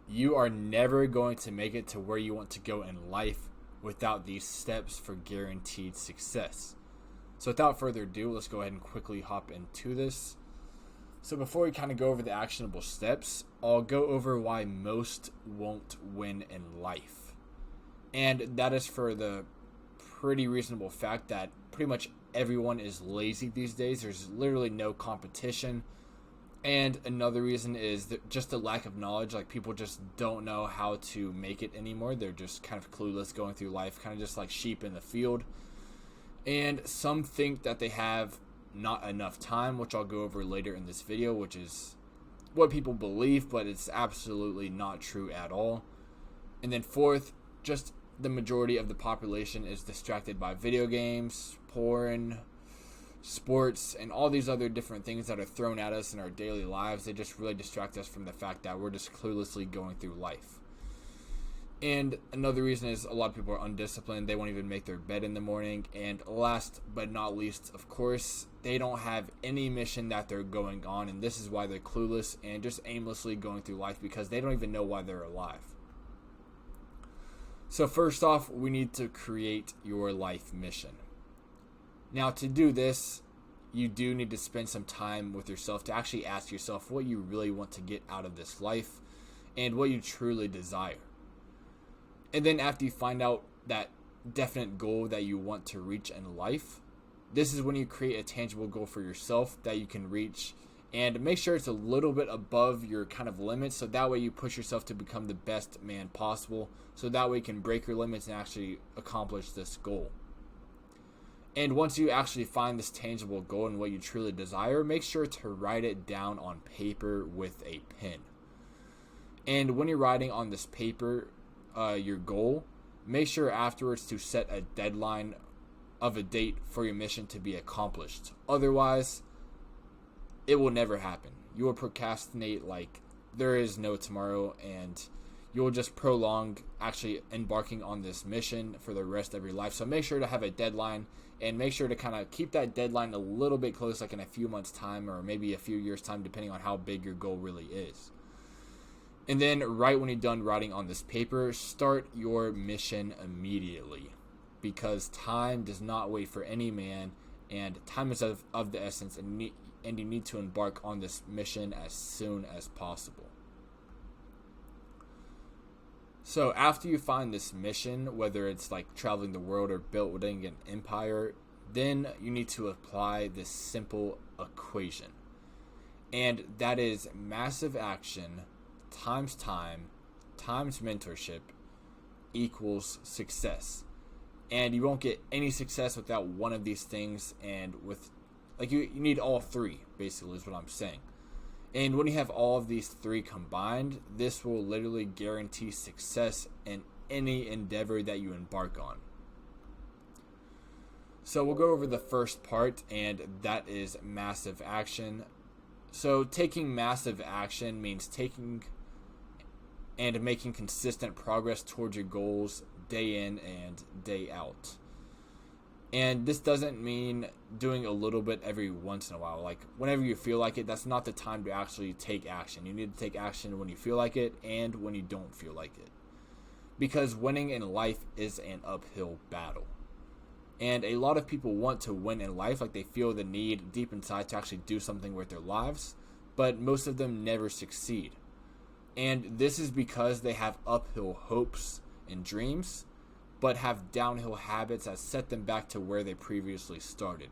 You are never going to make it to where you want to go in life without these steps for guaranteed success. So without further ado, let's go ahead and quickly hop into this. So before we kind of go over the actionable steps, I'll go over why most won't win in life. And that is for the pretty reasonable fact that pretty much everyone is lazy these days. There's literally no competition. And another reason is that just the lack of knowledge. Like, people just don't know how to make it anymore. They're just kind of clueless going through life, kind of just like sheep in the field. And some think that they have not enough time, which I'll go over later in this video, which is what people believe, but it's absolutely not true at all. And then fourth, just the majority of the population is distracted by video games, porn, sports, and all these other different things that are thrown at us in our daily lives. They just really distract us from the fact that we're just cluelessly going through life. And another reason is a lot of people are undisciplined. They won't even make their bed in the morning. And last but not least, of course, they don't have any mission that they're going on. And this is why they're clueless and just aimlessly going through life, because they don't even know why they're alive. So first off, we need to create your life mission. Now, to do this, you do need to spend some time with yourself to actually ask yourself what you really want to get out of this life and what you truly desire. And then after you find out that definite goal that you want to reach in life, this is when you create a tangible goal for yourself that you can reach, and make sure it's a little bit above your kind of limits, so that way you push yourself to become the best man possible, so that way you can break your limits and actually accomplish this goal. And once you actually find this tangible goal and what you truly desire, make sure to write it down on paper with a pen. And when you're writing on this paper your goal, make sure afterwards to set a deadline of a date for your mission to be accomplished. Otherwise, it will never happen. You will procrastinate like there is no tomorrow, and you will just prolong actually embarking on this mission for the rest of your life. So make sure to have a deadline, and make sure to kind of keep that deadline a little bit close, like in a few months' time or maybe a few years' time, depending on how big your goal really is. And then right when you're done writing on this paper, start your mission immediately, because time does not wait for any man, and time is of the essence, and you need to embark on this mission as soon as possible. So after you find this mission, whether it's like traveling the world or building an empire, then you need to apply this simple equation. And that is massive action times time times mentorship equals success. And you won't get any success without one of these things, and with you need all three, basically, is what I'm saying. And when you have all of these three combined, this will literally guarantee success in any endeavor that you embark on. So we'll go over the first part, and that is massive action. So taking massive action means taking and making consistent progress towards your goals day in and day out. And this doesn't mean doing a little bit every once in a while. Like, whenever you feel like it, that's not the time to actually take action. You need to take action when you feel like it and when you don't feel like it. Because winning in life is an uphill battle. And a lot of people want to win in life, like they feel the need deep inside to actually do something with their lives, but most of them never succeed. And this is because they have uphill hopes and dreams, but have downhill habits that set them back to where they previously started.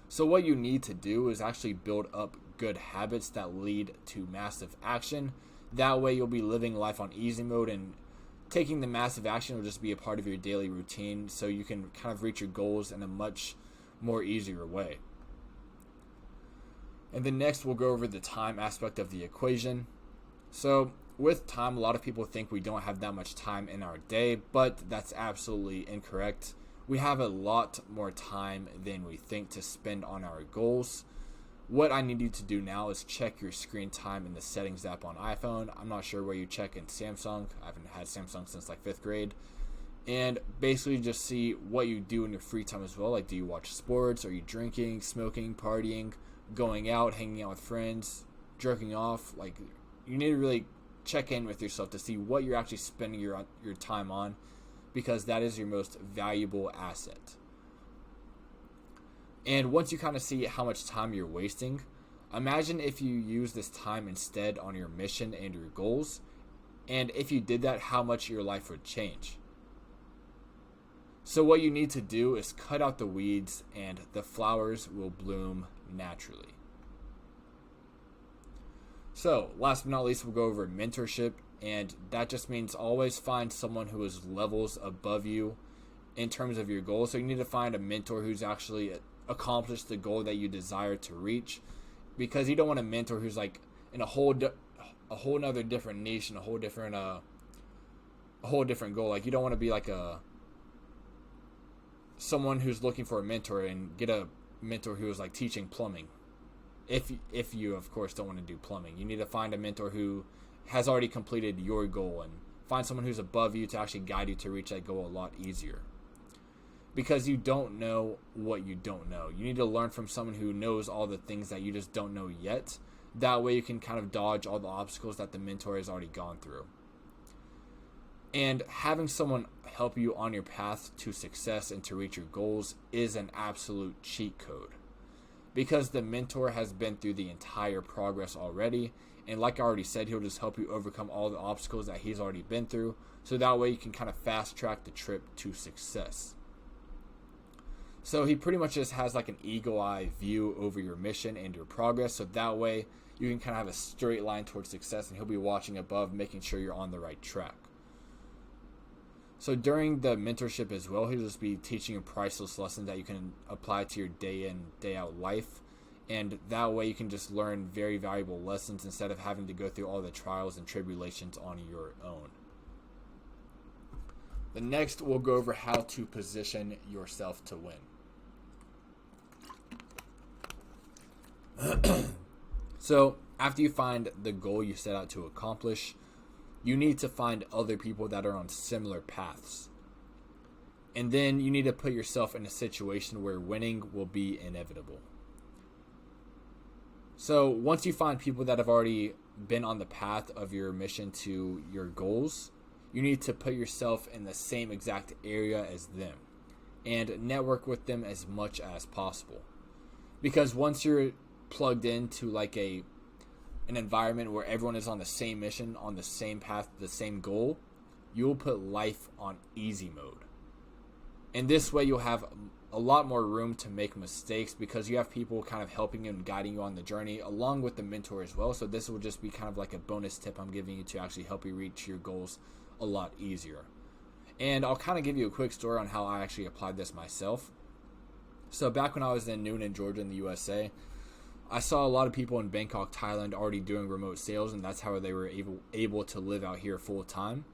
So what you need to do is actually build up good habits that lead to massive action. That way you'll be living life on easy mode, and taking the massive action will just be a part of your daily routine, so you can kind of reach your goals in a much more easier way. And then next we'll go over the time aspect of the equation. So with time, a lot of people think we don't have that much time in our day, but that's absolutely incorrect. We have a lot more time than we think to spend on our goals. What I need you to do now is check your screen time in the settings app on iPhone. I'm not sure where you check in Samsung. I haven't had Samsung since like 5th grade. And basically just see what you do in your free time as well. Like, do you watch sports? Are you drinking, smoking, partying, going out, hanging out with friends, jerking off? Like, you need to really check in with yourself to see what you're actually spending your time on, because that is your most valuable asset. And once you kind of see how much time you're wasting, imagine if you use this time instead on your mission and your goals. And if you did that, how much your life would change. So what you need to do is cut out the weeds and the flowers will bloom naturally. So last but not least, we'll go over mentorship. And that just means always find someone who is levels above you in terms of your goals. So you need to find a mentor who's actually accomplished the goal that you desire to reach, because you don't want a mentor who's like in a whole nother different niche and a whole different goal. Like, you don't want to be like someone who's looking for a mentor and get a mentor who is like teaching plumbing. If you of course don't want to do plumbing, you need to find a mentor who has already completed your goal, and find someone who's above you to actually guide you to reach that goal a lot easier. Because you don't know what you don't know. You need to learn from someone who knows all the things that you just don't know yet. That way you can kind of dodge all the obstacles that the mentor has already gone through. And having someone help you on your path to success and to reach your goals is an absolute cheat code. Because the mentor has been through the entire progress already. And like I already said, he'll just help you overcome all the obstacles that he's already been through. So that way you can kind of fast track the trip to success. So he pretty much just has like an eagle eye view over your mission and your progress. So that way you can kind of have a straight line towards success, and he'll be watching above, making sure you're on the right track. So during the mentorship as well, he'll just be teaching you priceless lessons that you can apply to your day in, day out life. And that way you can just learn very valuable lessons instead of having to go through all the trials and tribulations on your own. The next, we'll go over how to position yourself to win. So after you find the goal you set out to accomplish, you need to find other people that are on similar paths. And then you need to put yourself in a situation where winning will be inevitable. So once you find people that have already been on the path of your mission to your goals, you need to put yourself in the same exact area as them and network with them as much as possible. Because once you're plugged into like an environment where everyone is on the same mission, on the same path, the same goal, you will put life on easy mode. And this way you'll have a lot more room to make mistakes, because you have people kind of helping you and guiding you on the journey along with the mentor as well. So this will just be kind of like a bonus tip I'm giving you to actually help you reach your goals a lot easier. And I'll kind of give you a quick story on how I actually applied this myself. So back when I was in Newnan, Georgia in the USA, I saw a lot of people in Bangkok, Thailand already doing remote sales, and that's how they were able to live out here full time.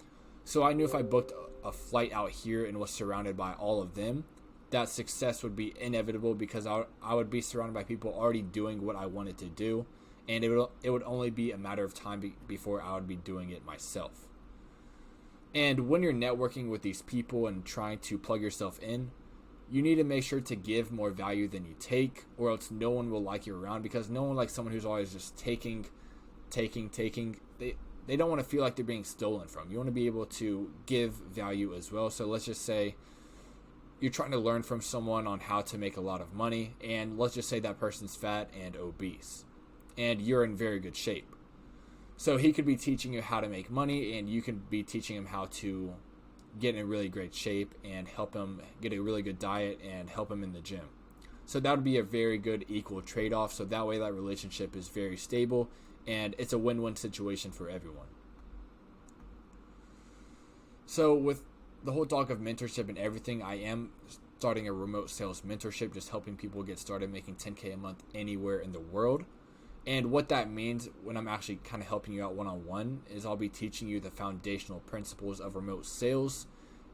So I knew if I booked a flight out here and was surrounded by all of them, that success would be inevitable, because I would be surrounded by people already doing what I wanted to do, and it would only be a matter of time before I would be doing it myself. And when you're networking with these people and trying to plug yourself in, you need to make sure to give more value than you take, or else no one will like you around, because no one likes someone who's always just taking. They don't want to feel like they're being stolen from. You want to be able to give value as well. So let's just say you're trying to learn from someone on how to make a lot of money, and let's just say that person's fat and obese, and you're in very good shape. So he could be teaching you how to make money, and you can be teaching him how to get in really great shape and help him get a really good diet and help him in the gym. So that would be a very good equal trade-off. So that way that relationship is very stable, and it's a win-win situation for everyone. So with the whole talk of mentorship and everything, I am starting a remote sales mentorship, just helping people get started making $10K a month anywhere in the world. And what that means when I'm actually kind of helping you out one-on-one is I'll be teaching you the foundational principles of remote sales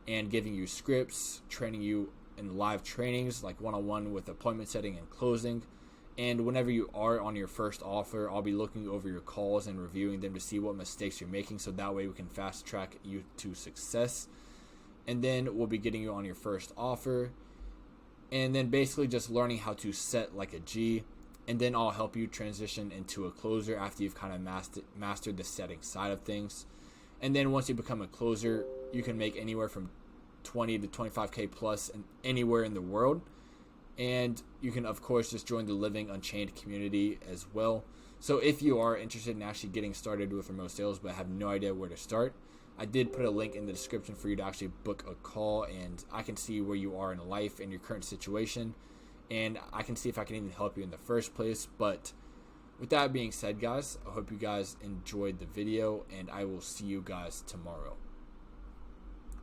and giving you scripts, training you in live trainings like one-on-one with appointment setting and closing. And whenever you are on your first offer, I'll be looking over your calls and reviewing them to see what mistakes you're making, so that way we can fast track you to success. And then we'll be getting you on your first offer, and then basically just learning how to set like a G, and then I'll help you transition into a closer after you've kind of mastered the setting side of things. And then once you become a closer, you can make anywhere from 20 to 25K plus anywhere in the world. And you can, of course, just join the Living Unchained community as well. So if you are interested in actually getting started with remote sales but have no idea where to start, I did put a link in the description for you to actually book a call, and I can see where you are in life and your current situation, and I can see if I can even help you in the first place. But with that being said, guys, I hope you guys enjoyed the video, and I will see you guys tomorrow.